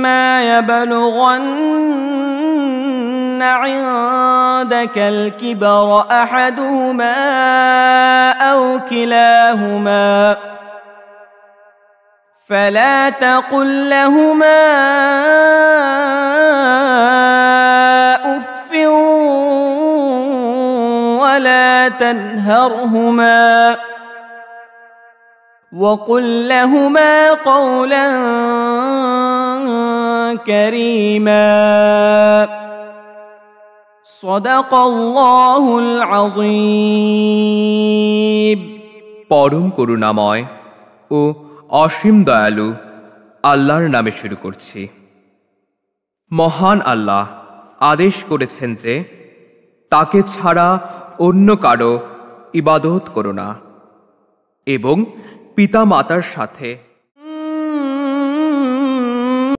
إما يبلغن عندك الكبر أحدهما أو كلاهما فلا تقل لهما أف ولا تنهرهما وقل لهما قولا كريما صدق الله العظيم। পরম করুণাময় ও অসীম দয়ালু আল্লাহর নামে শুরু করছি। মহান আল্লাহ আদেশ করেছেন যে তাকে ছাড়া অন্য কারো ইবাদত করো না এবং পিতা মাতার সাথে